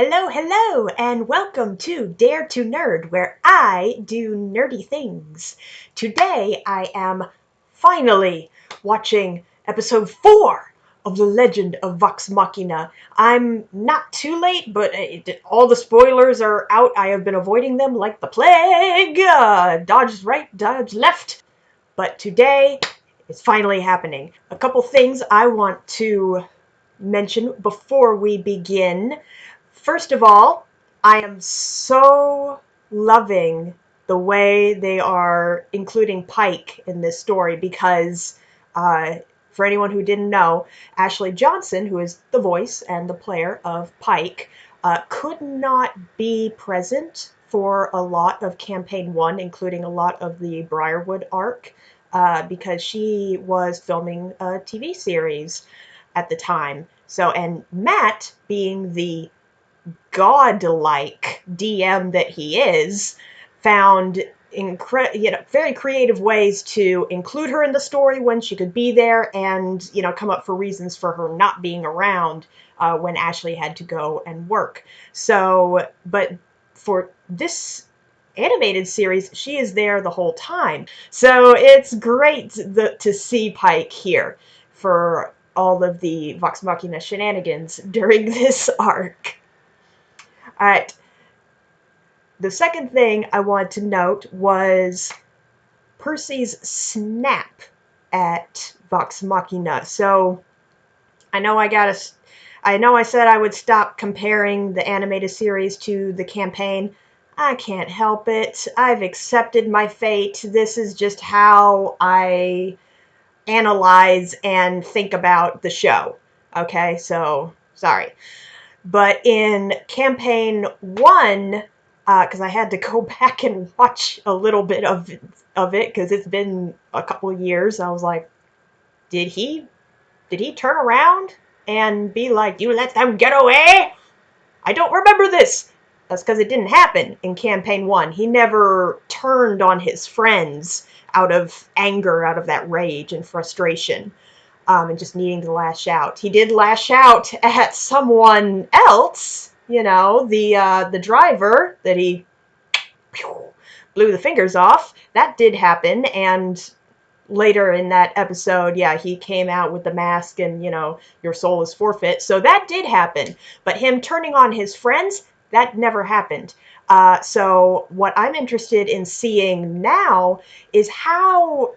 Hello, hello, and welcome to Dare to Nerd, where I do nerdy things. Today I am finally watching episode 4 of The Legend of Vox Machina. I'm not too late, but all the spoilers are out. I have been avoiding them like the plague. Dodge right, dodge left. But today it's finally happening. A couple things I want to mention before we begin. First of all, I am so loving the way they are including Pike in this story because, for anyone who didn't know, Ashley Johnson, who is the voice and the player of Pike, could not be present for a lot of Campaign 1, including a lot of the Briarwood arc, because she was filming a TV series at the time. So, and Matt, being the godlike DM that he is, found very creative ways to include her in the story when she could be there, and come up for reasons for her not being around when Ashley had to go and work. So, but for this animated series, she is there the whole time. So it's great to see Pike here for all of the Vox Machina shenanigans during this arc. Alright, the second thing I wanted to note was Percy's snap at Vox Machina. So, I know I said I would stop comparing the animated series to the campaign. I can't help it. I've accepted my fate. This is just how I analyze and think about the show. Okay, so, sorry. But in Campaign 1, because I had to go back and watch a little bit of it, because it's been a couple of years, I was like, did he turn around and be like, you let them get away? I don't remember this. That's because it didn't happen in Campaign 1. He never turned on his friends out of anger, out of that rage and frustration. And just needing to lash out. He did lash out at someone else, the driver that he blew the fingers off. That did happen, and later in that episode, he came out with the mask and, your soul is forfeit. So that did happen. But him turning on his friends, that never happened. So what I'm interested in seeing now is how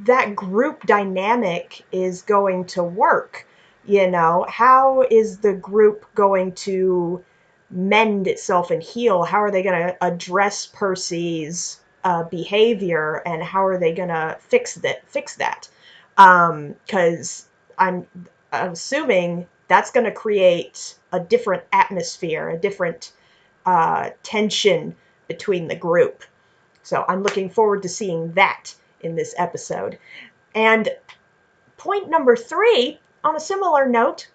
that group dynamic is going to work. How is the group going to mend itself and heal? How are they going to address Percy's behavior, and how are they going to fix that? Because I'm assuming that's going to create a different atmosphere, a different tension between the group. So I'm looking forward to seeing that in this episode. And point number 3, on a similar note,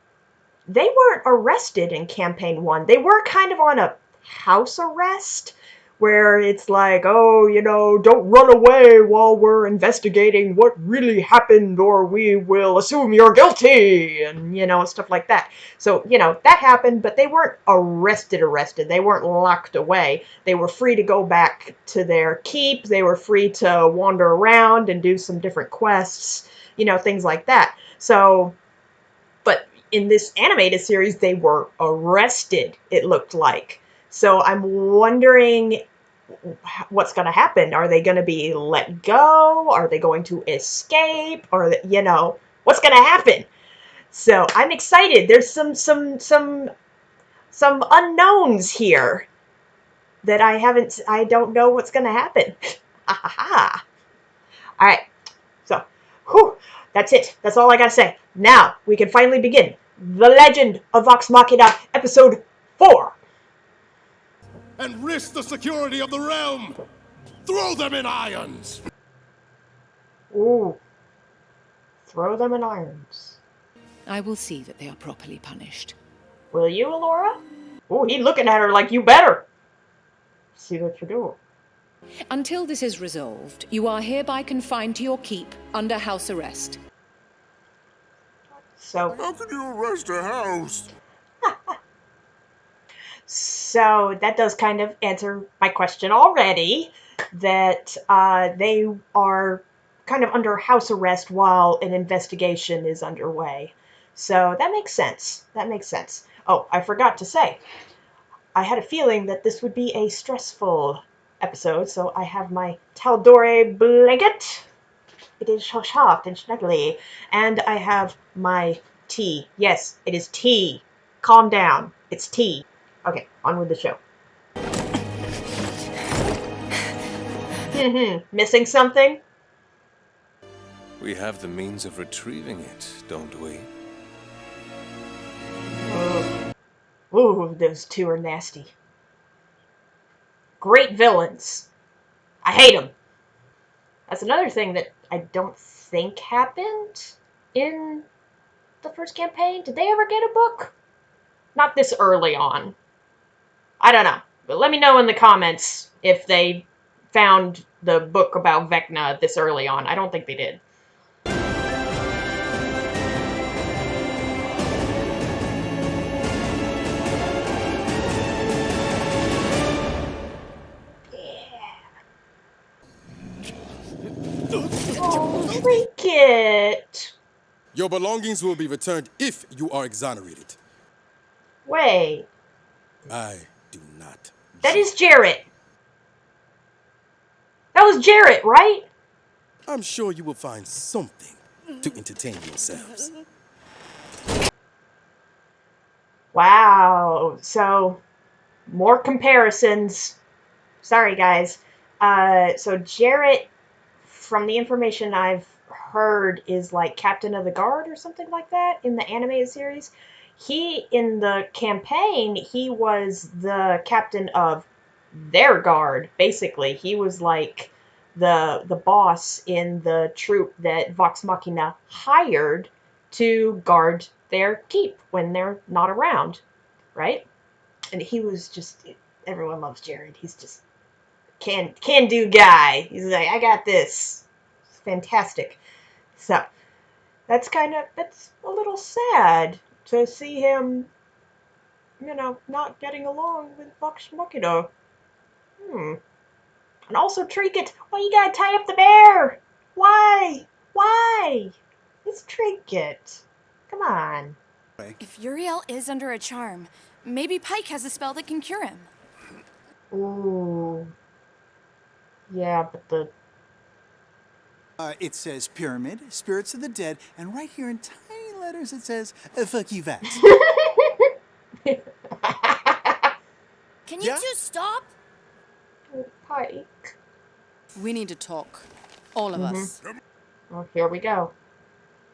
they weren't arrested in Campaign 1. They were kind of on a house arrest, where it's like, don't run away while we're investigating what really happened, or we will assume you're guilty, and, stuff like that. So, that happened, but they weren't arrested. They weren't locked away. They were free to go back to their keep. They were free to wander around and do some different quests, things like that. So, but in this animated series, they were arrested, it looked like. So I'm wondering what's going to happen. Are they going to be let go? Are they going to escape? Or, what's going to happen? So I'm excited. There's some unknowns here that I don't know what's going to happen. Ha ha ha. All right. So, that's it. That's all I got to say. Now we can finally begin The Legend of Vox Machina, episode 4. And risk the security of the realm. Throw them in irons. Ooh. Throw them in irons. I will see that they are properly punished. Will you, Alora? Ooh, he's looking at her like, you better. See what you do. Until this is resolved, you are hereby confined to your keep under house arrest. So, How can you arrest a house? So that does kind of answer my question already, that they are kind of under house arrest while an investigation is underway. So that makes sense. That makes sense. Oh, I forgot to say, I had a feeling that this would be a stressful episode, so I have my Taldore blanket. It is so soft and snuggly. And I have my tea. Yes, it is tea. Calm down. It's tea. Okay, on with the show. Missing something? We have the means of retrieving it, don't we? Ooh, those two are nasty. Great villains. I hate them. That's another thing that I don't think happened in the first campaign. Did they ever get a book? Not this early on. I don't know. But let me know in the comments if they found the book about Vecna this early on. I don't think they did. Oh, Cricket! Your belongings will be returned if you are exonerated. Wait, I do not. that is Jarrett. That was Jarrett, right? I'm sure you will find something to entertain yourselves. Wow. So, more comparisons. Sorry, guys. So Jarrett, from the information I've heard, is like Captain of the Guard or something like that in the animated series. He, in the campaign, he was the captain of their guard, basically. He was like the boss in the troop that Vox Machina hired to guard their keep when they're not around, right? And he was just, everyone loves Jared. He's just can do guy. He's like, I got this. It's fantastic. So that's a little sad to see him, not getting along with Vox Machina. And also Trinket, why you gotta tie up the bear? Why? Why? It's Trinket. Come on. If Uriel is under a charm, maybe Pike has a spell that can cure him. Ooh. Yeah, but the... It says pyramid, spirits of the dead, and right here in tiny letters it says, fuck you, Vax. Can you two stop? Pike. We need to talk. All of us. Well, here we go.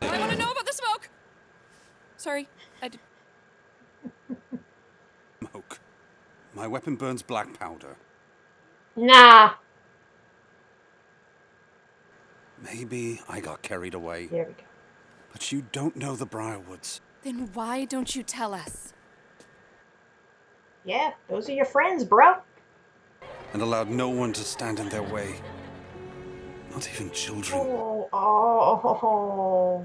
I want to know about the smoke! Sorry, I did. Smoke. My weapon burns black powder. Nah. Maybe I got carried away. Here we go. But you don't know the Briarwoods. Then why don't you tell us? Yeah, those are your friends, bro. And allowed no one to stand in their way. Not even children. Oh.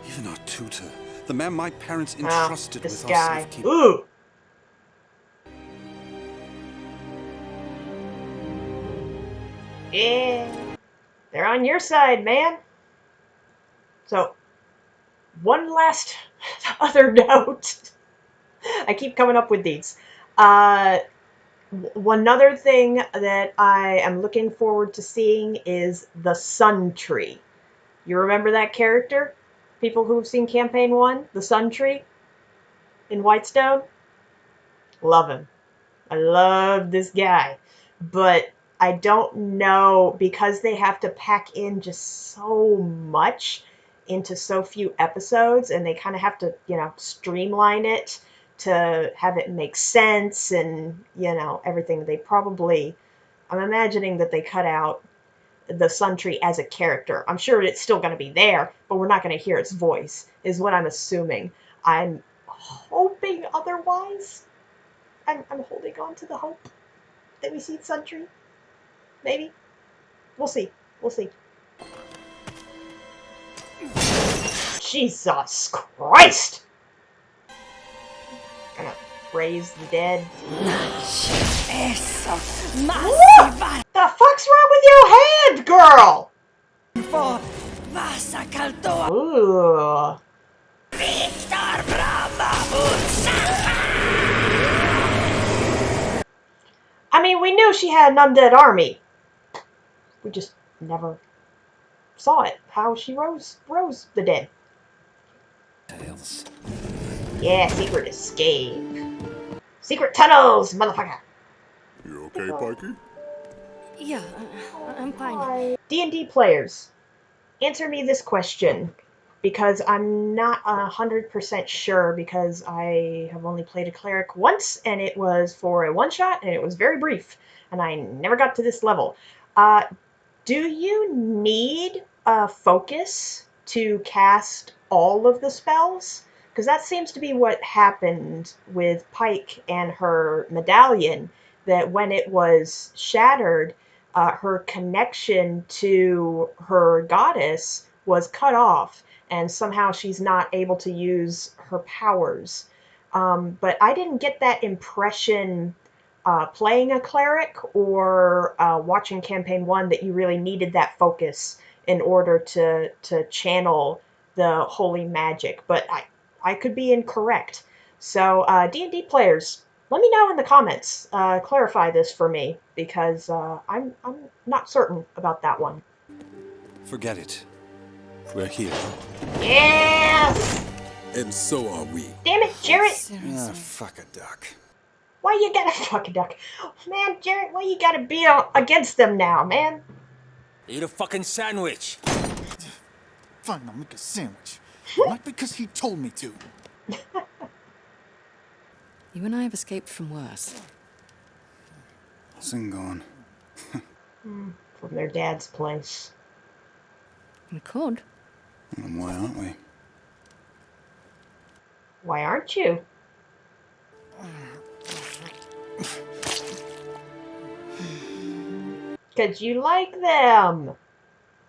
Even our tutor. The man my parents entrusted This with our guy. safekeeping. Ooh. Yeah. They're on your side, man. So, one last other note. I keep coming up with these. One other thing that I am looking forward to seeing is the Sun Tree. You remember that character? People who've seen Campaign 1, the Sun Tree in Whitestone? Love him. I love this guy. But I don't know, because they have to pack in just so much into so few episodes, and they kind of have to, streamline it to have it make sense and, everything. I'm imagining that they cut out the Sun Tree as a character. I'm sure it's still going to be there, but we're not going to hear its voice, is what I'm assuming. I'm hoping otherwise. I'm holding on to the hope that we see Sun Tree. Maybe. We'll see. We'll see. Jesus Christ! raise the dead. Eso. What the fuck's wrong with your hand, girl? Vas a caltoa. Ooh. Victor Brahma. I mean, we knew she had an undead army. We just never saw it. How she rose the dead. Tales. Yeah, secret escape. Secret tunnels, motherfucker. You okay, Pikey? Yeah, I'm fine. Hi. D&D players, answer me this question, because I'm not 100% sure, because I have only played a cleric once, and it was for a one-shot, and it was very brief, and I never got to this level. Do you need a focus to cast all of the spells? Because that seems to be what happened with Pike and her medallion, that when it was shattered, her connection to her goddess was cut off, and somehow she's not able to use her powers. But I didn't get that impression playing a cleric or watching campaign 1 that you really needed that focus in order to channel the holy magic, but I could be incorrect. So D&D players, let me know in the comments. Clarify this for me, because I'm not certain about that one. Forget it. We're here. Yes! And so are we. Damn it, Jarrett! Ah, fuck a duck. Why you gotta fucking duck? Man, Jarrett, why you gotta be against them now, man? Eat a fucking sandwich. Fine, I'll make a sandwich. Not because he told me to. You and I have escaped from worse. Sing gone. From their dad's place. We could. And why aren't we? Why aren't you? Because you like them.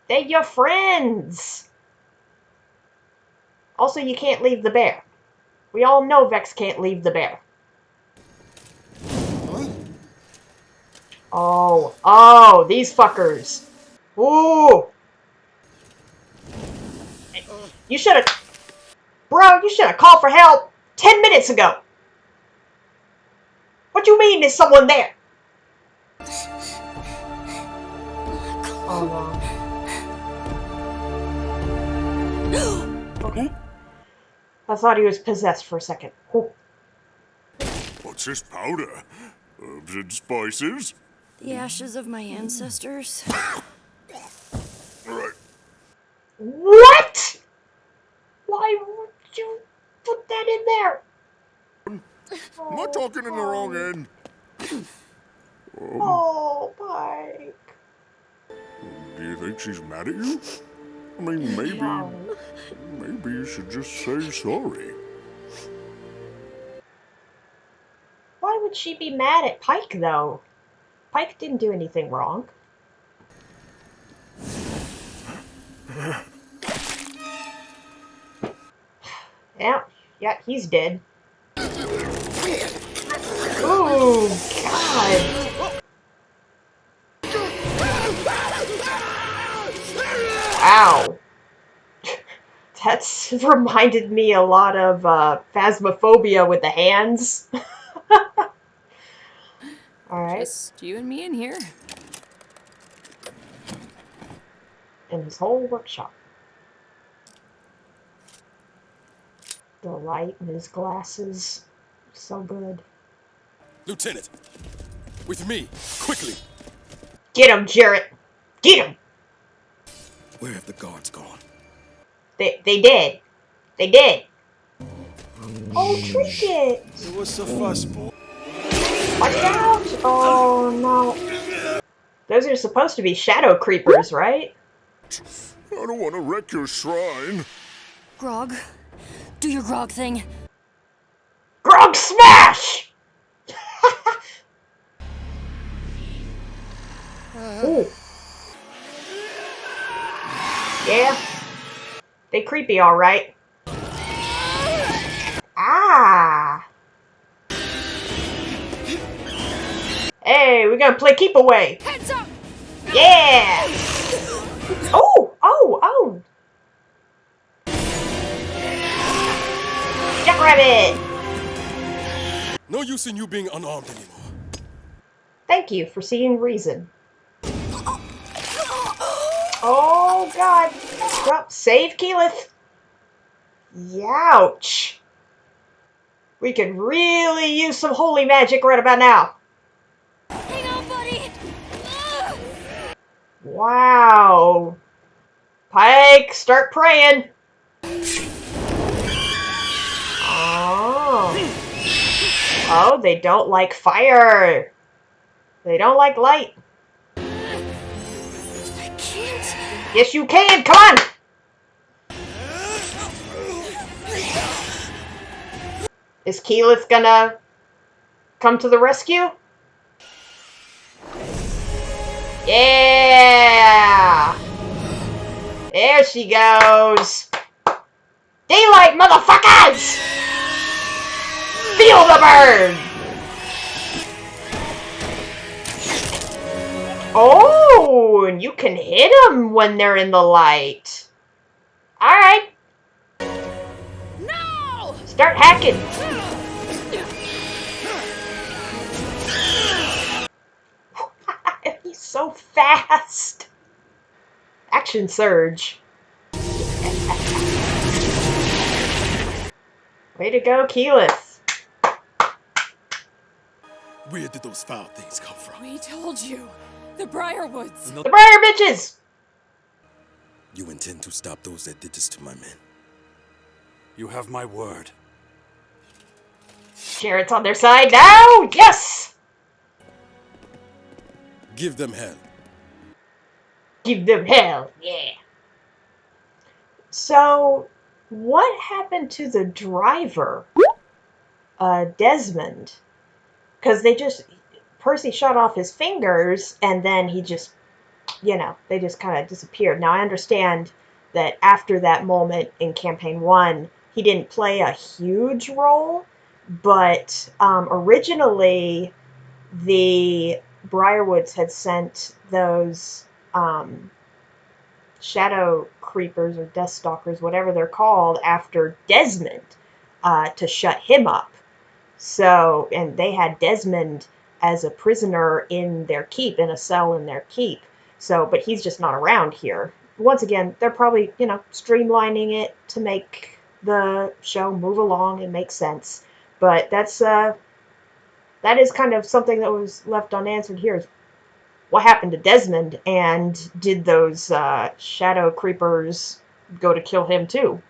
They're your friends. Also, you can't leave the bear. We all know Vex can't leave the bear. Oh, these fuckers. Ooh. You should have... Bro, you should have called for help 10 minutes ago. What do you mean there's someone there? Oh, no. Okay. I thought he was possessed for a second. Oh. What's this powder? Herbs and spices? The ashes of my ancestors. Right. What? Why would you put that in there? Am I talking in the wrong end? Oh, Pike. Do you think she's mad at you? I mean, maybe you should just say sorry. Why would she be mad at Pike, though? Pike didn't do anything wrong. Yeah, he's dead. Oh, God. Ow. That's reminded me a lot of Phasmophobia with the hands. Alright. Just you and me in here. In his whole workshop. The light in his glasses. So good. Lieutenant, with me, quickly. Get him, Jarrett! Get him! Where have the guards gone? They did. They did. Oh, Trinket! What's the fuss, boy? Watch out! Oh, no. Those are supposed to be shadow creepers, right? I don't want to wreck your shrine. Grog, do your grog thing. Grog smash! Ooh. Yeah. They creepy, alright. Ah! Hey, we're gonna play keep away. Heads up! Yeah! Oh! Oh! Oh! Jackrabbit! No use in you being unarmed anymore. Thank you for seeing reason. Oh, God. Well, save Keyleth. Youch. We could really use some holy magic right about now. Hang on, buddy! Ugh. Wow. Pike, start praying. Oh. Oh, they don't like fire. They don't like light. I can't. Yes, you can. Come on. Is Keyleth gonna come to the rescue? Yeah! There she goes. Daylight, motherfuckers! Feel the burn! Oh, and you can hit them when they're in the light. Alright. No! Start hacking. He's so fast. Action surge. Way to go, Keyleth. Where did those foul things come from? We told you. The Briarwoods. The Briar bitches! You intend to stop those that did this to my men? You have my word. Jarrett's on their side now! Yes! Give them hell. Give them hell, yeah. So, what happened to the driver? Desmond. Because Percy shot off his fingers, and then he just, they just kind of disappeared. Now, I understand that after that moment in Campaign 1, he didn't play a huge role, but originally the Briarwoods had sent those shadow creepers or death stalkers, whatever they're called, after Desmond to shut him up. So, and they had Desmond as a prisoner in their keep, in a cell in their keep. So, but he's just not around here. Once again, they're probably, streamlining it to make the show move along and make sense. But that is kind of something that was left unanswered here. Is what happened to Desmond, and did those shadow creepers go to kill him too?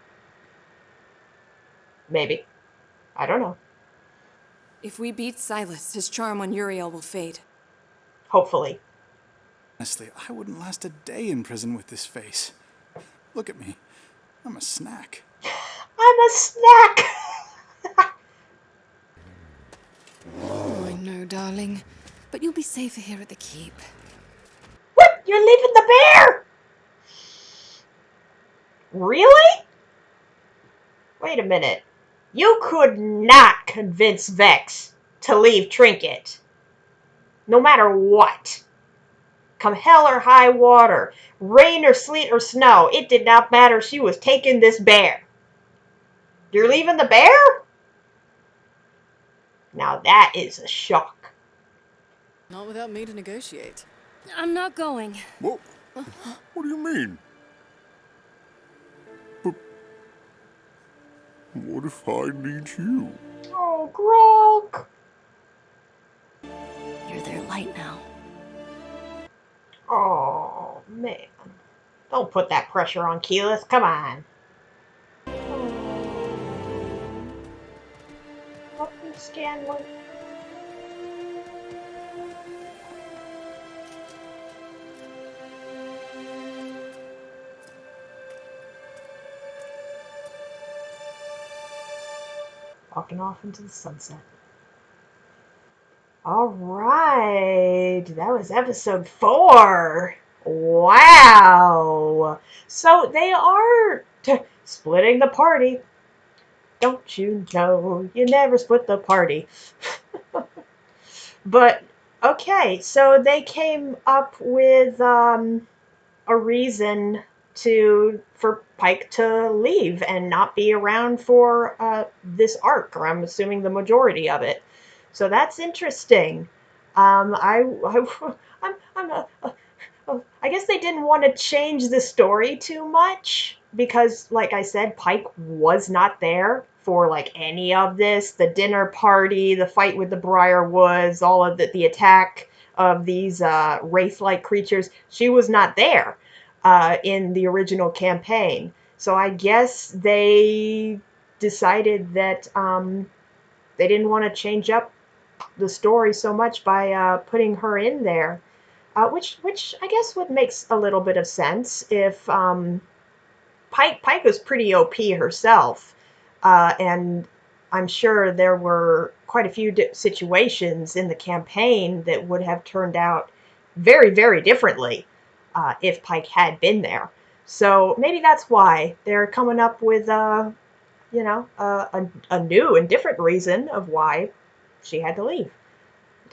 Maybe. I don't know. If we beat Silas, his charm on Uriel will fade. Hopefully. Honestly, I wouldn't last a day in prison with this face. Look at me. I'm a snack. I'm a snack! Oh, I know, darling. But you'll be safer here at the keep. What? You're leaving the bear? Really? Wait a minute. You could not convince Vex to leave Trinket. No matter what. Come hell or high water, rain or sleet or snow, it did not matter. She was taking this bear. You're leaving the bear? Now that is a shock. Not without me to negotiate. I'm not going. What? What do you mean? But what if I need you? Oh, Gronk. You're their light now. Oh, man. Don't put that pressure on Keyleth. Come on. Help you, Scanlan. Walking off into the sunset. All right, that was episode 4. Wow. So they are splitting the party. Don't you know you never split the party? But Okay, so they came up with a reason for Pike to leave and not be around for this arc, or I'm assuming the majority of it. So that's interesting. I guess they didn't want to change the story too much because, like I said, Pike was not there for like any of this. The dinner party, the fight with the Briarwoods, all of the attack of these wraith-like creatures. She was not there in the original campaign. So I guess they decided that they didn't want to change up the story so much by putting her in there. Which I guess would makes a little bit of sense if Pike was pretty OP herself, and I'm sure there were quite a few situations in the campaign that would have turned out very differently if Pike had been there. So maybe that's why they're coming up with a new and different reason of why she had to leave.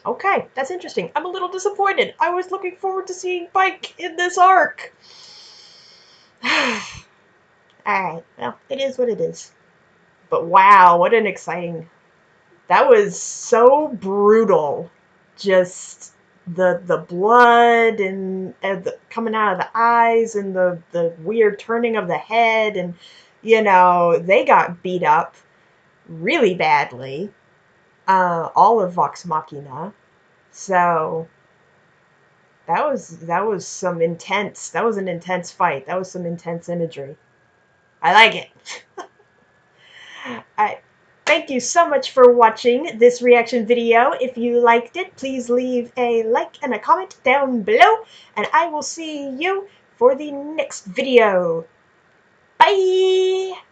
Okay, that's interesting. I'm a little disappointed. I was looking forward to seeing Pike in this arc. Alright, well, it is what it is. But wow, what an exciting... That was so brutal. Just the blood and coming out of the eyes and the weird turning of the head. And, they got beat up really badly. All of Vox Machina. So that was some intense. That was an intense fight. That was some intense imagery. I like it. Thank you so much for watching this reaction video. If you liked it, please leave a like and a comment down below, and I will see you for the next video. Bye!